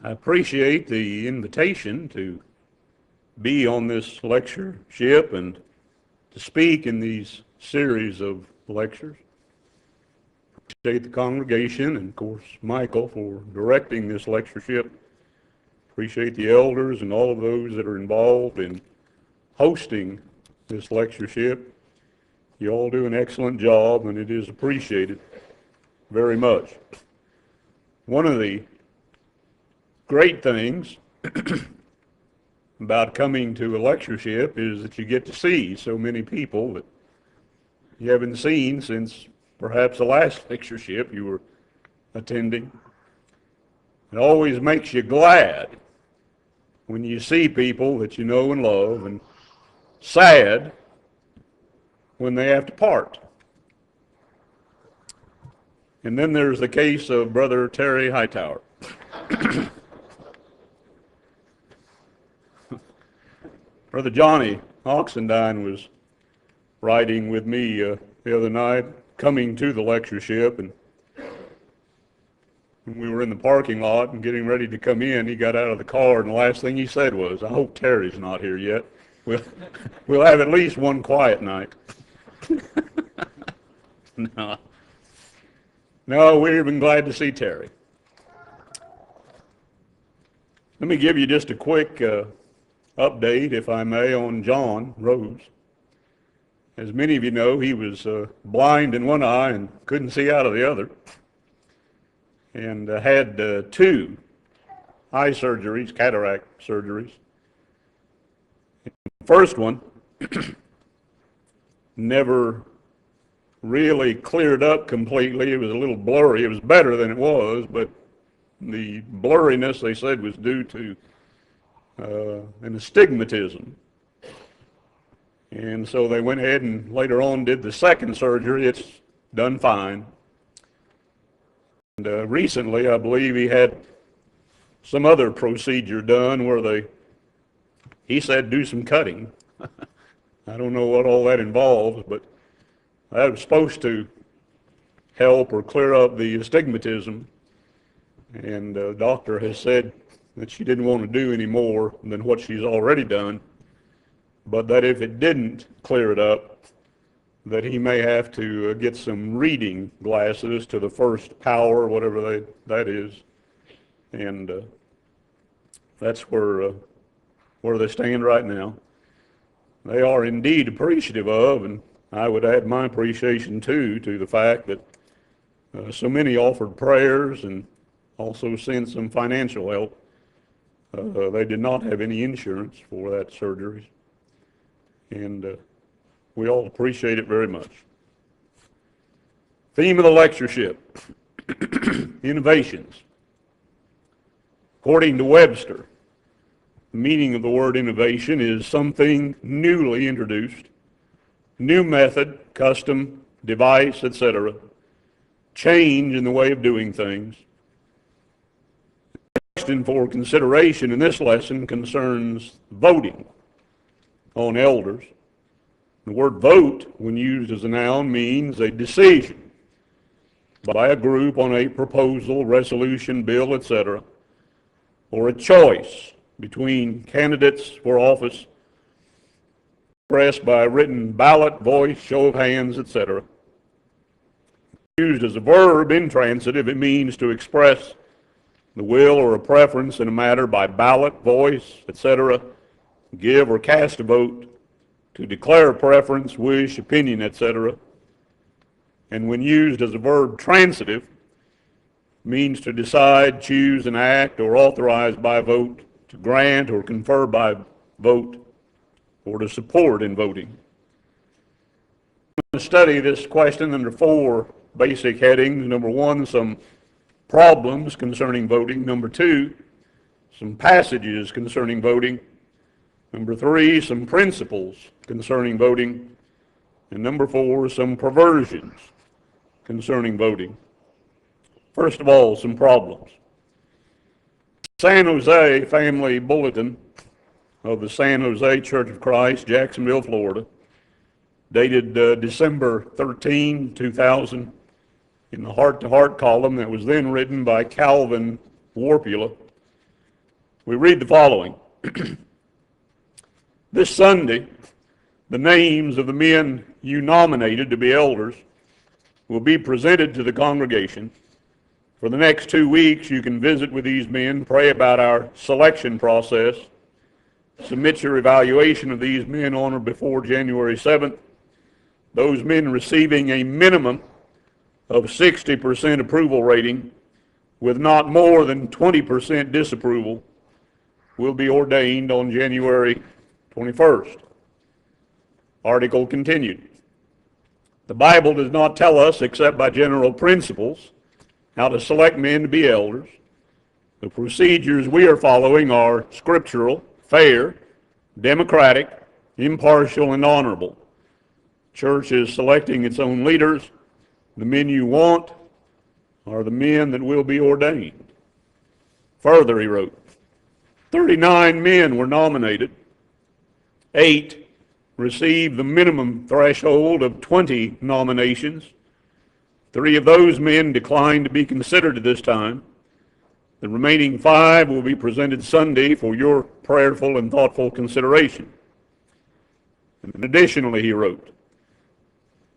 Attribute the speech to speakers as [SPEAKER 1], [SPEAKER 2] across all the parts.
[SPEAKER 1] I appreciate the invitation to be on this lectureship and to speak in these series of lectures. Appreciate the congregation and, of course, Michael for directing this lectureship. Appreciate the elders and all of those that are involved in hosting this lectureship. You all do an excellent job, and it is appreciated very much. One of the great things about coming to a lectureship is that you get to see so many people that you haven't seen since perhaps the last lectureship you were attending. It always makes you glad when you see people that you know and love, and sad when they have to part. And then there's the case of Brother Terry Hightower. Brother Johnny Oxendine was riding with me the other night, coming to the lectureship, and when we were in the parking lot and getting ready to come in, he got out of the car, and the last thing he said was, "I hope Terry's not here yet. We'll have at least one quiet night." No, we're even glad to see Terry. Let me give you just a quick update, if I may, on John Rose. As many of you know, he was blind in one eye and couldn't see out of the other, and had 2 eye surgeries, cataract surgeries. The first one never really cleared up completely. It was a little blurry. It was better than it was, but the blurriness, they said, was due to an astigmatism. And so they went ahead and later on did the second surgery. It's done fine. And recently, I believe he had some other procedure done where he said, do some cutting. I don't know what all that involves, but that was supposed to help or clear up the astigmatism. And the doctor has said that she didn't want to do any more than what she's already done, but that if it didn't clear it up, that he may have to get some reading glasses to the first power, whatever that is. And that's where they stand right now. They are indeed appreciative of, and I would add my appreciation too, to the fact that so many offered prayers and also sent some financial help. They did not have any insurance for that surgery, and we all appreciate it very much. Theme of the lectureship, innovations. According to Webster, the meaning of the word innovation is something newly introduced, new method, custom, device, etc., change in the way of doing things. The question for consideration in this lesson concerns voting on elders. The word vote, when used as a noun, means a decision by a group on a proposal, resolution, bill, etc., or a choice between candidates for office expressed by a written ballot, voice, show of hands, etc. Used as a verb, intransitive, it means to express the will or a preference in a matter by ballot, voice, etc., give or cast a vote, to declare a preference, wish, opinion, etc. And when used as a verb transitive, means to decide, choose, and act, or authorize by vote, to grant or confer by vote, or to support in voting. I'm going to study this question under 4 basic headings. Number 1, some problems concerning voting. Number 2, some passages concerning voting. Number 3, some principles concerning voting. And number 4, some perversions concerning voting. First of all, some problems. San Jose Family Bulletin of the San Jose Church of Christ, Jacksonville, Florida, dated December 13, 2000, in the heart-to-heart column that was then written by Calvin Warpula, We read the following. This Sunday, the names of the men you nominated to be elders will be presented to the congregation. For the next 2 weeks, you can visit with these men, pray about our selection process, submit your evaluation of these men on or before January 7th. Those men receiving a minimum of 60% approval rating with not more than 20% disapproval will be ordained on January 21st. Article continued. The Bible does not tell us, except by general principles, how to select men to be elders. The procedures we are following are scriptural, fair, democratic, impartial, and honorable. Church is selecting its own leaders. The men you want are the men that will be ordained. Further, he wrote, 39 men were nominated. 8 received the minimum threshold of 20 nominations. 3 of those men declined to be considered at this time. The remaining 5 will be presented Sunday for your prayerful and thoughtful consideration. And additionally, he wrote,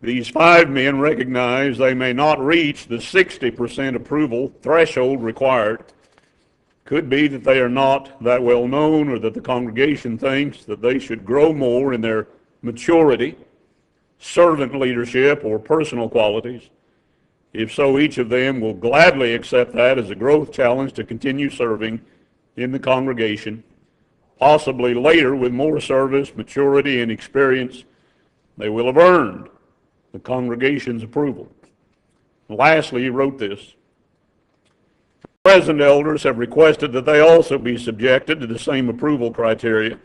[SPEAKER 1] these 5 men recognize they may not reach the 60% approval threshold required. Could be that they are not that well known, or that the congregation thinks that they should grow more in their maturity, servant leadership, or personal qualities. If so, each of them will gladly accept that as a growth challenge to continue serving in the congregation. Possibly later, with more service, maturity, and experience, they will have earned the congregation's approval. And lastly, he wrote this. Present elders have requested that they also be subjected to the same approval criteria.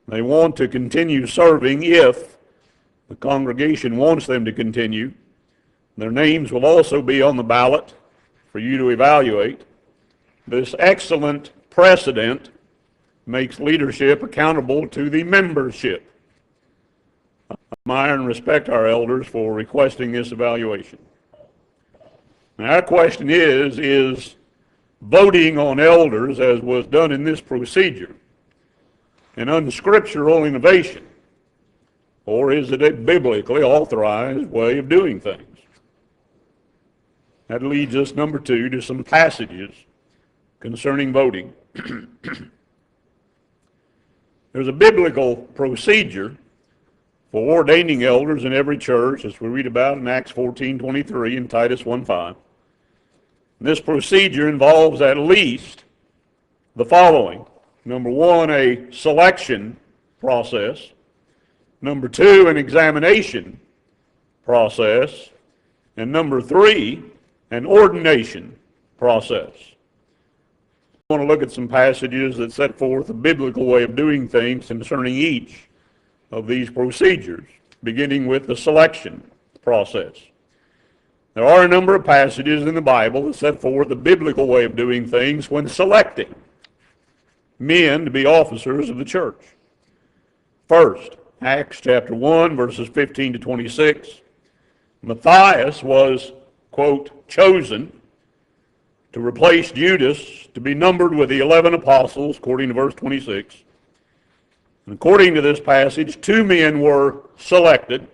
[SPEAKER 1] They want to continue serving if the congregation wants them to continue. Their names will also be on the ballot for you to evaluate. This excellent precedent makes leadership accountable to the membership. I admire and respect our elders for requesting this evaluation. Now, our question is voting on elders, as was done in this procedure, an unscriptural innovation, or is it a biblically authorized way of doing things? That leads us, number 2, to some passages concerning voting. There's a biblical procedure for ordaining elders in every church, as we read about in Acts 14:23 and Titus 1:5. This procedure involves at least the following. Number 1, a selection process. Number 2, an examination process. And number 3, an ordination process. I want to look at some passages that set forth a biblical way of doing things concerning each of these procedures, beginning with the selection process. There are a number of passages in the Bible that set forth the biblical way of doing things when selecting men to be officers of the church. First, Acts chapter 1, verses 15 to 26. Matthias was, quote, chosen to replace Judas to be numbered with the 11 apostles, according to verse 26. And according to this passage, 2 men were selected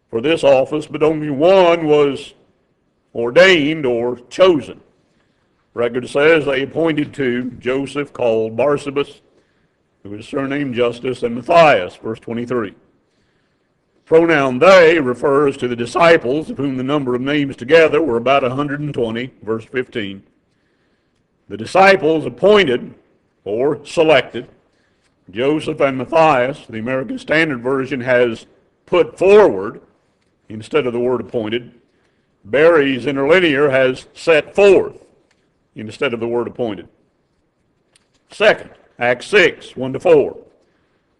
[SPEAKER 1] for this office, but only one was ordained or chosen. Record says they appointed 2, Joseph called Barsabas, who was surnamed Justus, and Matthias, verse 23. Pronoun they refers to the disciples, of whom the number of names together were about 120, verse 15. The disciples appointed or selected Joseph and Matthias. The American Standard Version has put forward instead of the word appointed. Barry's interlinear has set forth instead of the word appointed. Second, Acts 6, 1 to 4.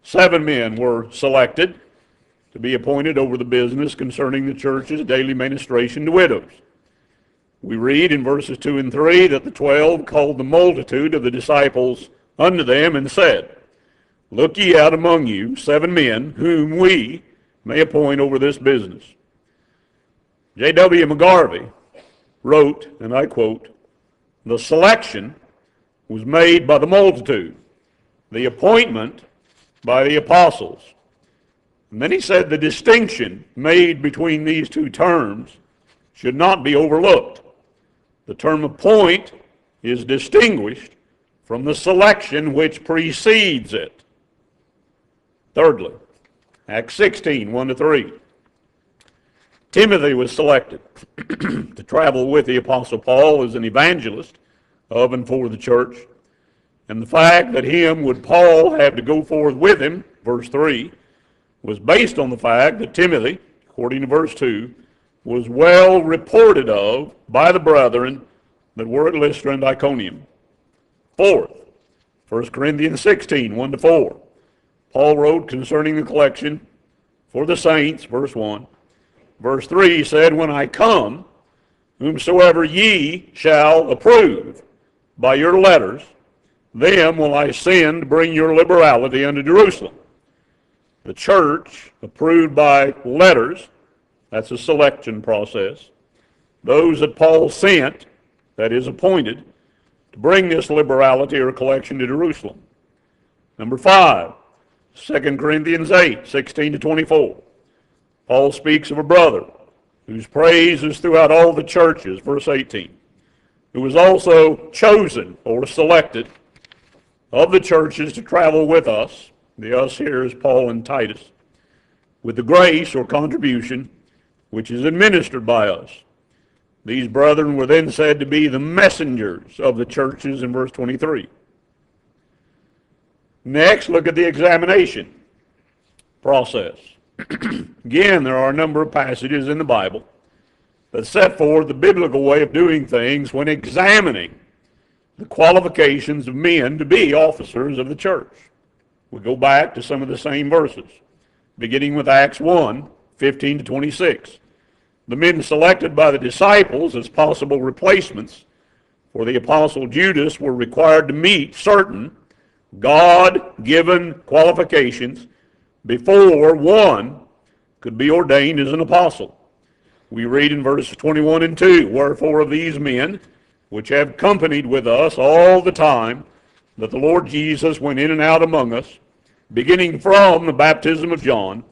[SPEAKER 1] 7 men were selected to be appointed over the business concerning the church's daily ministration to widows. We read in verses 2 and 3 that the 12 called the multitude of the disciples unto them and said, Look ye out among you 7 men, whom we may appoint over this business. J.W. McGarvey wrote, and I quote, The selection was made by the multitude, the appointment by the apostles. And then he said the distinction made between these two terms should not be overlooked. The term appoint is distinguished from the selection which precedes it. Thirdly, Acts 16, 1-3. Timothy was selected to travel with the Apostle Paul as an evangelist of and for the church. And the fact that him would Paul have to go forth with him, verse 3, was based on the fact that Timothy, according to verse 2, was well reported of by the brethren that were at Lystra and Iconium. Fourth, 1 Corinthians 16, 1-4. Paul wrote concerning the collection for the saints, verse 1. Verse 3 he said, when I come, whomsoever ye shall approve by your letters, them will I send to bring your liberality unto Jerusalem. The church, approved by letters, that's a selection process. Those that Paul sent, that is appointed, to bring this liberality or collection to Jerusalem. Number 5, 2 Corinthians 8, 16-24. Paul speaks of a brother whose praise is throughout all the churches, verse 18, who was also chosen or selected of the churches to travel with us. The us here is Paul and Titus, with the grace or contribution which is administered by us. These brethren were then said to be the messengers of the churches in verse 23. Next, look at the examination process. Again, there are a number of passages in the Bible that set forth the biblical way of doing things when examining the qualifications of men to be officers of the church. We go back to some of the same verses, beginning with Acts 1, 15-26. The men selected by the disciples as possible replacements for the apostle Judas were required to meet certain God-given qualifications before one could be ordained as an apostle. We read in verses 21 and 2, wherefore of these men, which have accompanied with us all the time that the Lord Jesus went in and out among us, beginning from the baptism of John,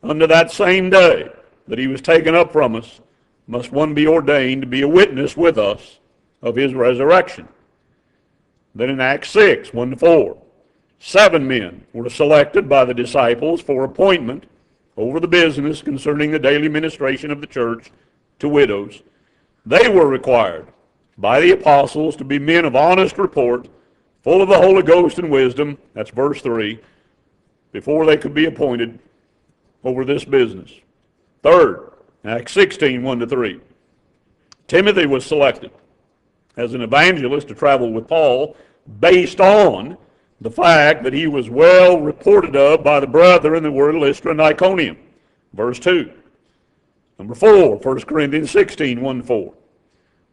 [SPEAKER 1] unto that same day that he was taken up from us, must one be ordained to be a witness with us of his resurrection. Then in Acts 6, 1-4, 7 men were selected by the disciples for appointment over the business concerning the daily ministration of the church to widows. They were required by the apostles to be men of honest report, full of the Holy Ghost and wisdom, that's verse 3, before they could be appointed over this business. Third, Acts 16, 1-3. Timothy was selected as an evangelist to travel with Paul based on the fact that he was well reported of by the brethren that were at Lystra and Iconium. Verse 2. Number 4, 1 Corinthians 16, 1-4.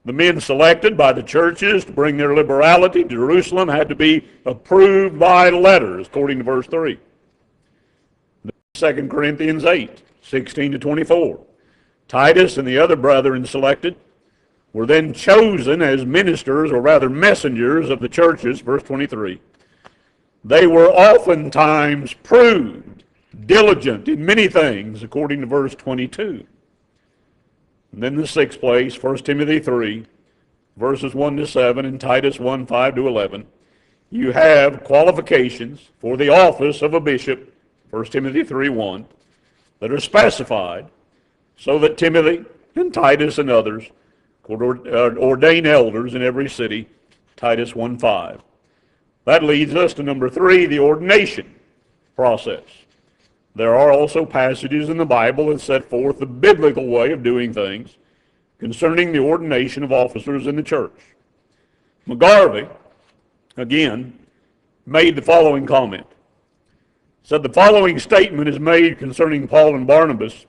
[SPEAKER 1] The men selected by the churches to bring their liberality to Jerusalem had to be approved by letters, according to verse 3. 2 Corinthians 8, 16-24. Titus and the other brethren selected were then chosen as ministers, or rather messengers of the churches, verse 23. They were oftentimes proved diligent in many things, according to verse 22. And then the sixth place, 1 Timothy 3, verses 1-7, and Titus 1, 5-11. You have qualifications for the office of a bishop, 1 Timothy 3, 1, that are specified so that Timothy and Titus and others could ordain elders in every city, Titus 1, 5. That leads us to number 3, the ordination process. There are also passages in the Bible that set forth the biblical way of doing things concerning the ordination of officers in the church. McGarvey, again, made the following comment. Said the following statement is made concerning Paul and Barnabas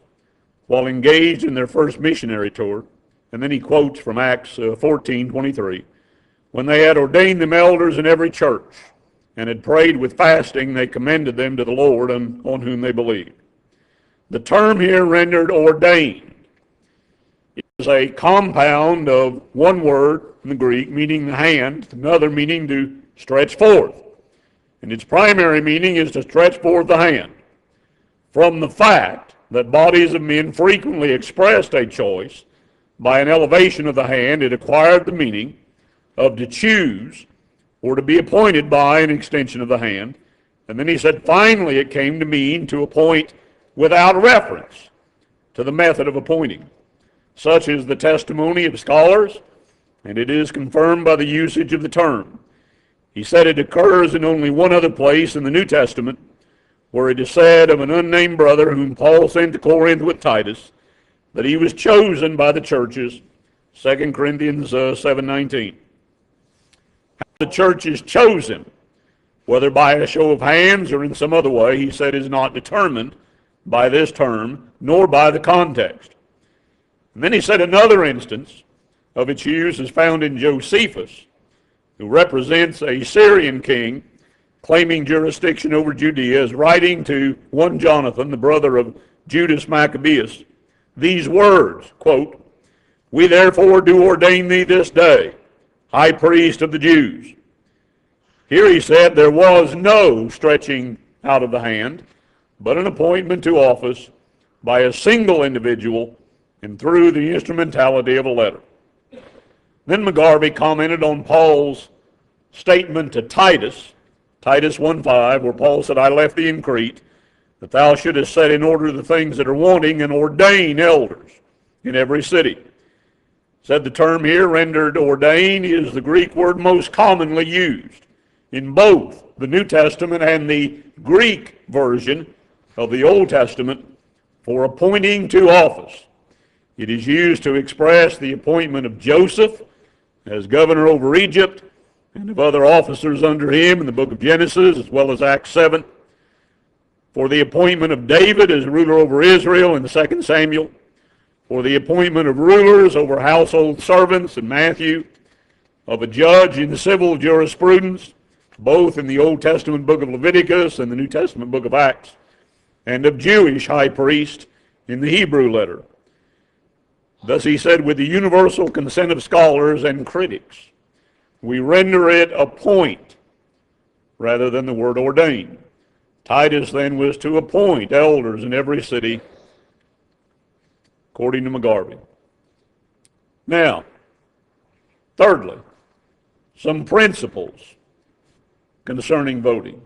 [SPEAKER 1] while engaged in their first missionary tour, and then he quotes from Acts 14:23. When they had ordained them elders in every church and had prayed with fasting, they commended them to the Lord on whom they believed. The term here rendered ordained is a compound of one word in the Greek, meaning the hand, another meaning to stretch forth. And its primary meaning is to stretch forth the hand. From the fact that bodies of men frequently expressed a choice by an elevation of the hand, it acquired the meaning of to choose or to be appointed by an extension of the hand. And then he said, finally, it came to mean to appoint without reference to the method of appointing. Such is the testimony of scholars, and it is confirmed by the usage of the term. He said it occurs in only one other place in the New Testament, where it is said of an unnamed brother whom Paul sent to Corinth with Titus, that he was chosen by the churches, 2 Corinthians 7:19. How the church is chosen, whether by a show of hands or in some other way, he said is not determined by this term, nor by the context. And then he said another instance of its use is found in Josephus, who represents a Syrian king claiming jurisdiction over Judea, is writing to one Jonathan, the brother of Judas Maccabeus, these words, quote, "We therefore do ordain thee this day, high priest of the Jews." Here he said there was no stretching out of the hand, but an appointment to office by a single individual and through the instrumentality of a letter. Then McGarvey commented on Paul's statement to Titus, Titus 1:5, where Paul said, "I left thee in Crete, that thou shouldest set in order the things that are wanting and ordain elders in every city." Said the term here, rendered ordain, is the Greek word most commonly used in both the New Testament and the Greek version of the Old Testament for appointing to office. It is used to express the appointment of Joseph as governor over Egypt and of other officers under him in the book of Genesis as well as Acts 7. For the appointment of David as ruler over Israel in 2 Samuel. For the appointment of rulers over household servants in Matthew. Of a judge in civil jurisprudence, both in the Old Testament book of Leviticus and the New Testament book of Acts. And of Jewish high priest in the Hebrew letter. Thus he said, with the universal consent of scholars and critics, we render it appoint rather than the word ordain. Titus then was to appoint elders in every city, according to McGarvey. Now, thirdly, some principles concerning voting.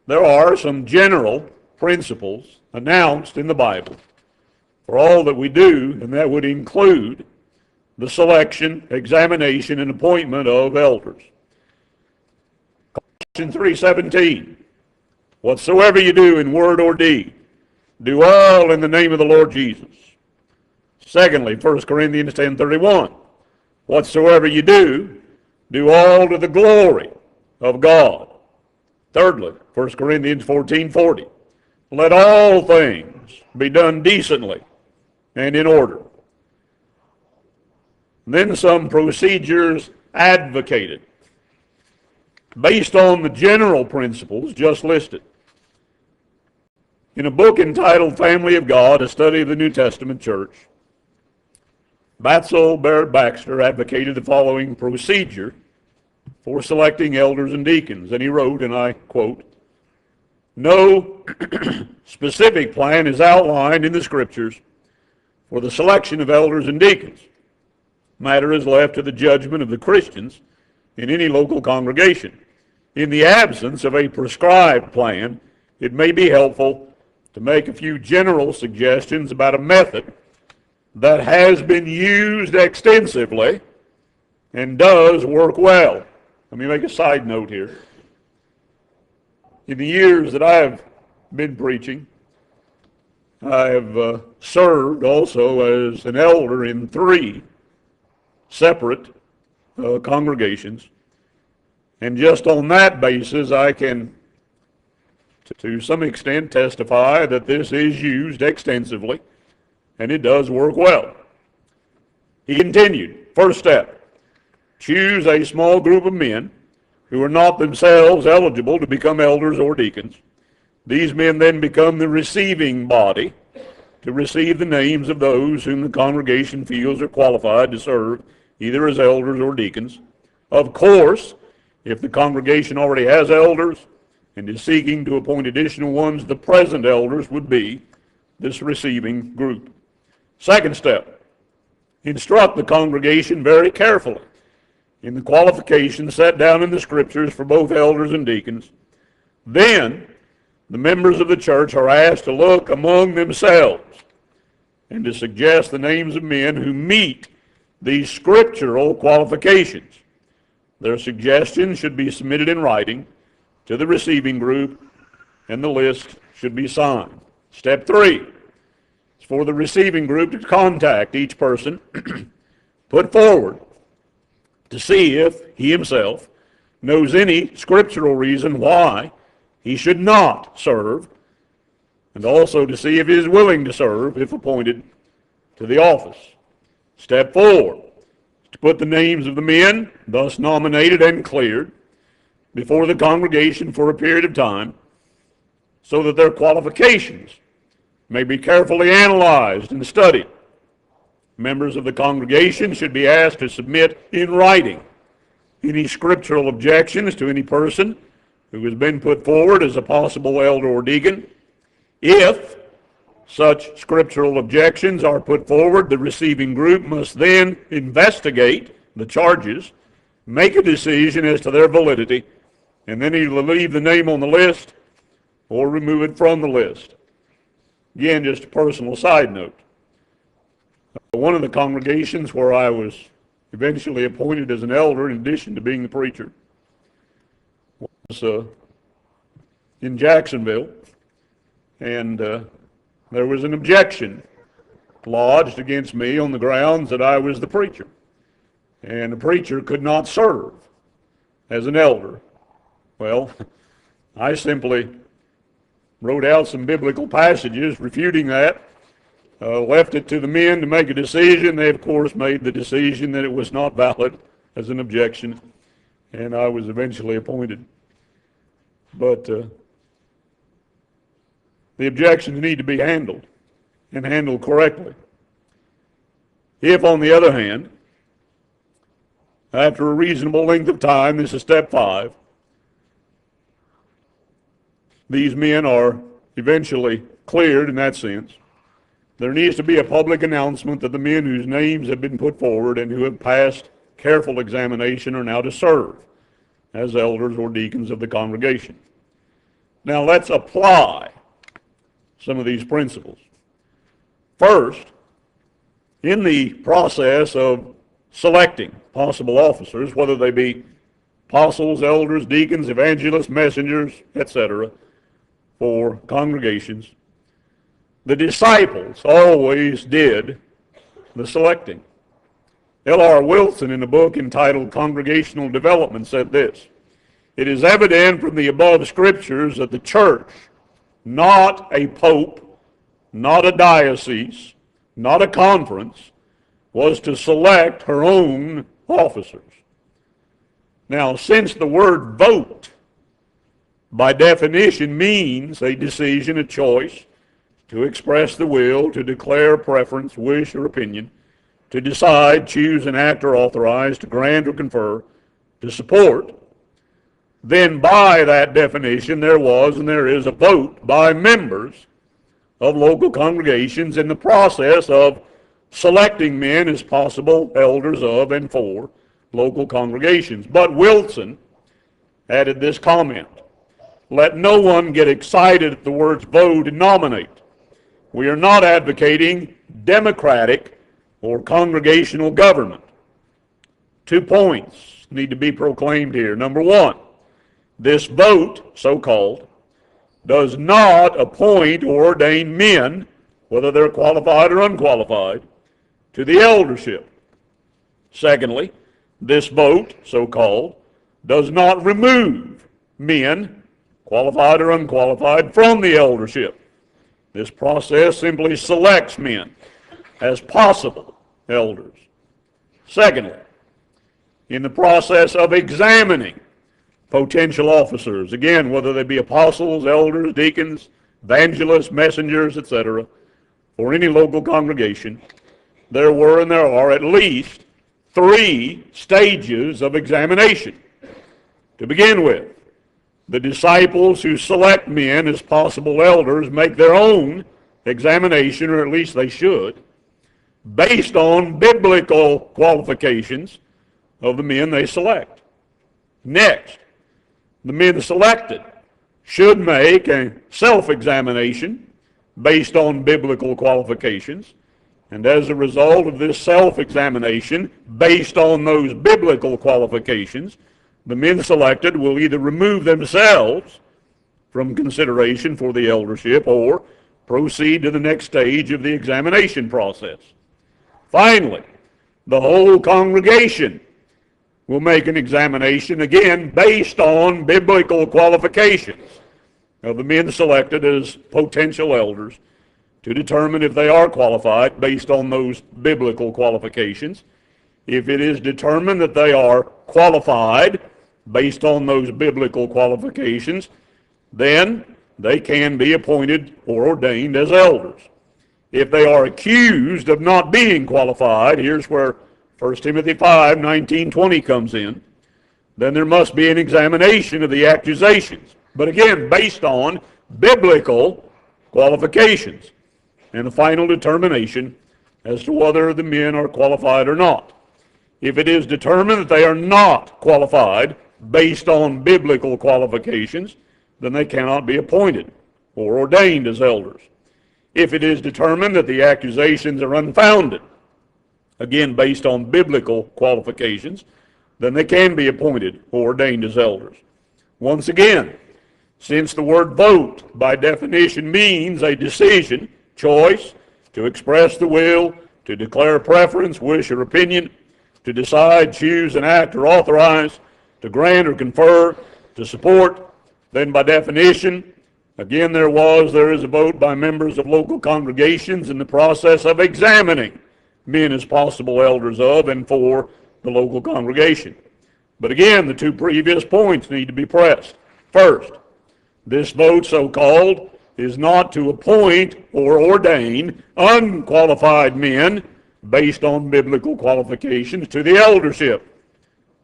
[SPEAKER 1] There are some general principles announced in the Bible for all that we do, and that would include the selection, examination, and appointment of elders. Colossians 3:17, whatsoever you do in word or deed, do all in the name of the Lord Jesus. Secondly, 1 Corinthians 10:31, whatsoever you do, do all to the glory of God. Thirdly, 1 Corinthians 14:40, let all things be done decently and in order. Then some procedures advocated based on the general principles just listed. In a book entitled Family of God, a study of the New Testament church, Batzel Barrett Baxter advocated the following procedure for selecting elders and deacons. And he wrote, and I quote, no specific plan is outlined in the scriptures for the selection of elders and deacons. Matter is left to the judgment of the Christians in any local congregation. In the absence of a prescribed plan, it may be helpful to make a few general suggestions about a method that has been used extensively and does work well. Let me make a side note here. In the years that I have been preaching, I have served also as an elder in 3 separate congregations. And just on that basis, I can, to some extent, testify that this is used extensively, and it does work well. He continued, first step, choose a small group of men who are not themselves eligible to become elders or deacons. These men then become the receiving body to receive the names of those whom the congregation feels are qualified to serve either as elders or deacons. Of course, if the congregation already has elders and is seeking to appoint additional ones, the present elders would be this receiving group. Second step, instruct the congregation very carefully in the qualifications set down in the Scriptures for both elders and deacons. Then, the members of the church are asked to look among themselves and to suggest the names of men who meet these scriptural qualifications. Their suggestions should be submitted in writing to the receiving group, and the list should be signed. Step 3 is for the receiving group to contact each person put forward to see if he himself knows any scriptural reason why he should not serve, and also to see if he is willing to serve if appointed to the office. Step 4 is to put the names of the men thus nominated and cleared before the congregation for a period of time so that their qualifications may be carefully analyzed and studied. Members of the congregation should be asked to submit in writing any scriptural objections to any person who has been put forward as a possible elder or deacon. If such scriptural objections are put forward, the receiving group must then investigate the charges, make a decision as to their validity, and then either leave the name on the list or remove it from the list. Again, just a personal side note. One of the congregations where I was eventually appointed as an elder, in addition to being the preacher, was in Jacksonville, and there was an objection lodged against me on the grounds that I was the preacher, and the preacher could not serve as an elder. Well, I simply wrote out some biblical passages refuting that, left it to the men to make a decision. They, of course, made the decision that it was not valid as an objection, and I was eventually appointed. But the objections need to be handled, and handled correctly. If, on the other hand, after a reasonable length of time, this is step 5, these men are eventually cleared in that sense, there needs to be a public announcement that the men whose names have been put forward and who have passed careful examination are now to serve as elders or deacons of the congregation. Now let's apply some of these principles. First, in the process of selecting possible officers, whether they be apostles, elders, deacons, evangelists, messengers, etc., for congregations, the disciples always did the selecting. L.R. Wilson, in a book entitled Congregational Development, said this: "It is evident from the above scriptures that the church, not a pope, not a diocese, not a conference, was to select her own officers." Now, since the word vote, by definition, means a decision, a choice, to express the will, to declare preference, wish, or opinion, to decide, choose, enact, or authorize, to grant or confer, to support, then by that definition there was and there is a vote by members of local congregations in the process of selecting men as possible elders of and for local congregations. But Wilson added this comment: "Let no one get excited at the words vote and nominate. We are not advocating democratic or congregational government." 2 points need to be proclaimed here. Number 1, this vote, so-called, does not appoint or ordain men, whether they're qualified or unqualified, to the eldership. Secondly, this vote, so-called, does not remove men, qualified or unqualified, from the eldership. This process simply selects men as possible elders. Secondly, in the process of examining potential officers, again, whether they be apostles, elders, deacons, evangelists, messengers, etc., for any local congregation, there were and there are at least three stages of examination. To begin with, the disciples who select men as possible elders make their own examination, or at least they should, based on biblical qualifications of the men they select. Next, the men selected should make a self-examination based on biblical qualifications, and as a result of this self-examination based on those biblical qualifications, the men selected will either remove themselves from consideration for the eldership or proceed to the next stage of the examination process. Finally, the whole congregation will make an examination, again, based on biblical qualifications of the men selected as potential elders to determine if they are qualified based on those biblical qualifications. If it is determined that they are qualified based on those biblical qualifications, then they can be appointed or ordained as elders. If they are accused of not being qualified, here's where 1 Timothy 5, 19, 20 comes in, then there must be an examination of the accusations. But again, based on biblical qualifications and a final determination as to whether the men are qualified or not. If it is determined that they are not qualified based on biblical qualifications, then they cannot be appointed or ordained as elders. If it is determined that the accusations are unfounded, again based on biblical qualifications, then they can be appointed or ordained as elders. Once again, since the word vote by definition means a decision, choice, to express the will, to declare preference, wish, or opinion, to decide, choose, and act, or authorize, to grant or confer, to support, then by definition, again there is a vote by members of local congregations in the process of examining men as possible elders of and for the local congregation. But again, the two previous points need to be pressed. First, this vote, so-called, is not to appoint or ordain unqualified men based on biblical qualifications to the eldership.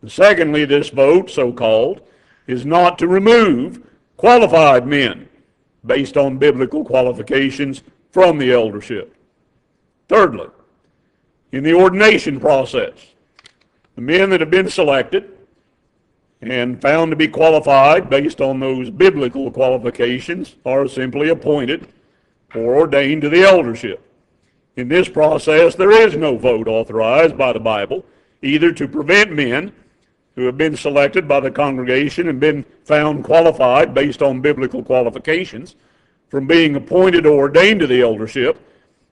[SPEAKER 1] And secondly, this vote, so-called, is not to remove qualified men based on biblical qualifications from the eldership. Thirdly, in the ordination process, the men that have been selected and found to be qualified based on those biblical qualifications are simply appointed or ordained to the eldership. In this process, there is no vote authorized by the Bible, either to prevent men who have been selected by the congregation and been found qualified based on biblical qualifications from being appointed or ordained to the eldership.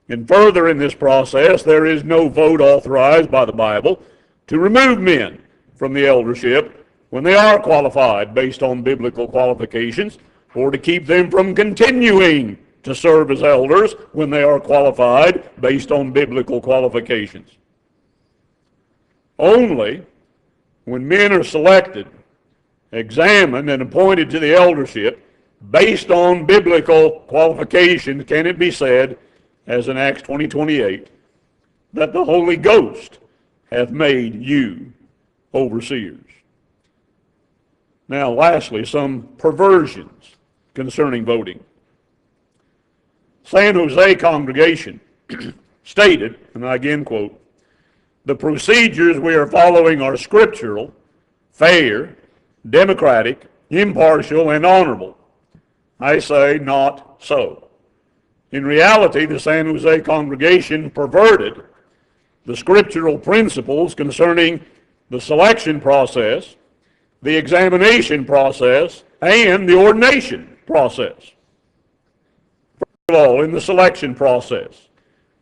[SPEAKER 1] And further in this process, there is no vote authorized by the Bible to remove men from the eldership when they are qualified based on biblical qualifications, or to keep them from continuing to serve as elders when they are qualified based on biblical qualifications. Only when men are selected, examined, and appointed to the eldership based on biblical qualifications can it be said, as in Acts 20:28, that the Holy Ghost hath made you overseers. Now, lastly, some perversions concerning voting. San Jose congregation stated, and I again quote, "The procedures we are following are scriptural, fair, democratic, impartial, and honorable. I say not so. In reality, the San Jose congregation perverted the scriptural principles concerning the selection process, the examination process, and the ordination process. First of all, in the selection process,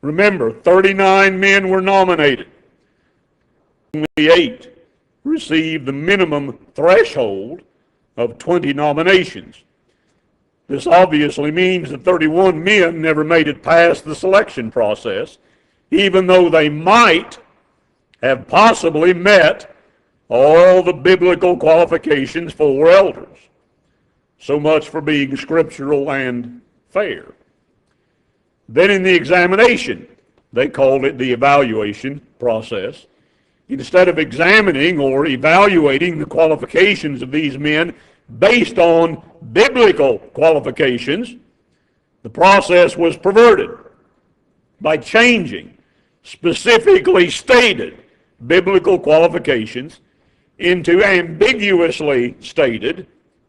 [SPEAKER 1] remember, 39 men were nominated. Only 8 received the minimum threshold of 20 nominations. This obviously means that 31 men never made it past the selection process, even though they might have possibly met all the biblical qualifications for elders. So much for being scriptural and fair. Then in the examination, they called it the evaluation process. instead of examining or evaluating the qualifications of these men based on biblical qualifications, the process was perverted by changing specifically stated biblical qualifications into ambiguously stated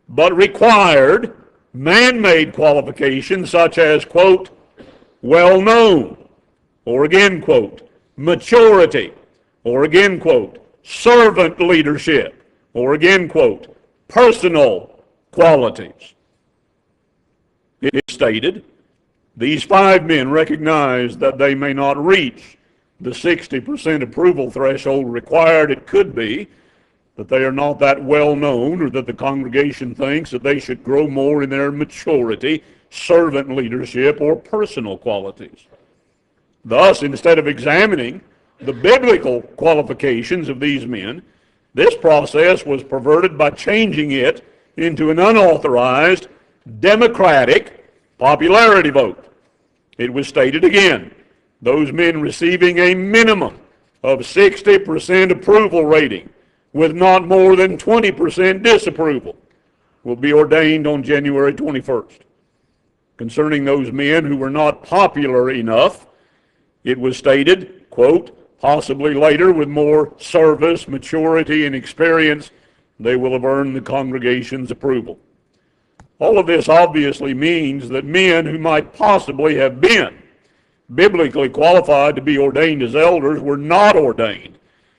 [SPEAKER 1] but required man-made qualifications such as, quote, well-known, or again, quote, maturity, or again, quote, servant leadership, or again, quote, personal qualities. It is stated, these 5 men recognize that they may not reach the 60% approval threshold required. It could be that they are not that well known, or that the congregation thinks that they should grow more in their maturity, servant leadership, or personal qualities. Thus, instead of examining the biblical qualifications of these men, this process was perverted by changing it into an unauthorized democratic popularity vote. It was stated again, those men receiving a minimum of 60% approval rating with not more than 20% disapproval will be ordained on January 21st. Concerning those men who were not popular enough, it was stated, quote, possibly later with more service, maturity, and experience, they will have earned the congregation's approval. All of this obviously means that men who might possibly have been biblically qualified to be ordained as elders were not ordained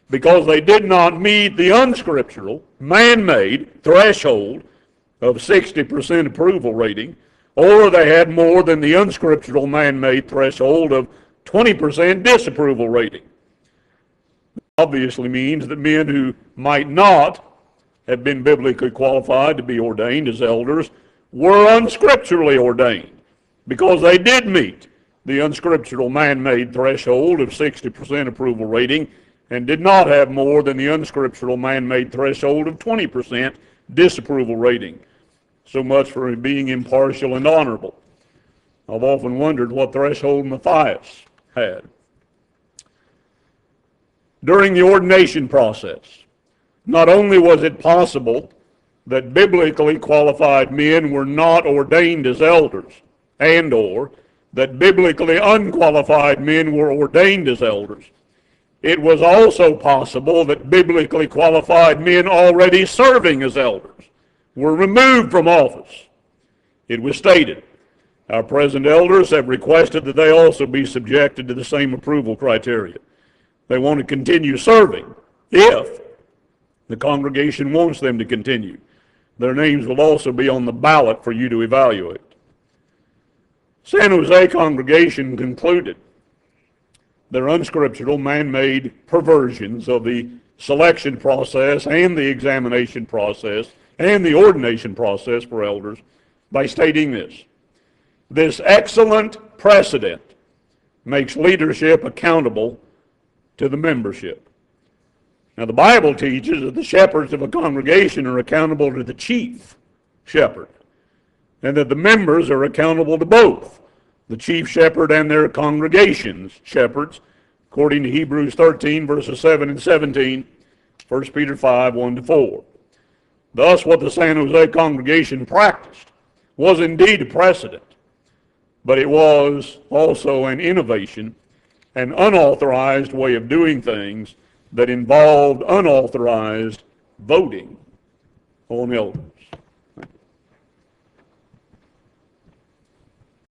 [SPEAKER 1] because they did not meet the unscriptural, man-made threshold of 60% approval rating, or they had more than the unscriptural, man-made threshold of 20% disapproval rating. Obviously means that men who might not have been biblically qualified to be ordained as elders were unscripturally ordained because they did meet the unscriptural man-made threshold of 60% approval rating and did not have more than the unscriptural man-made threshold of 20% disapproval rating. So much for being impartial and honorable. I've often wondered what threshold Matthias had. During the ordination process, not only was it possible that biblically qualified men were not ordained as elders, and or that biblically unqualified men were ordained as elders, it was also possible that biblically qualified men already serving as elders were removed from office. It was stated, our present elders have requested that they also be subjected to the same approval criteria. They want to continue serving if the congregation wants them to continue. Their names will also be on the ballot for you to evaluate. San Jose congregation concluded their unscriptural, man-made perversions of the selection process and the examination process and the ordination process for elders by stating this. This excellent precedent makes leadership accountable to the membership. Now, the Bible teaches that the shepherds of a congregation are accountable to the chief shepherd, and that the members are accountable to both the chief shepherd and their congregation's shepherds, according to Hebrews 13, verses 7 and 17, 1 Peter 5, 1-4. Thus, what the San Jose congregation practiced was indeed a precedent, but it was also an innovation, an unauthorized way of doing things that involved unauthorized voting on elders.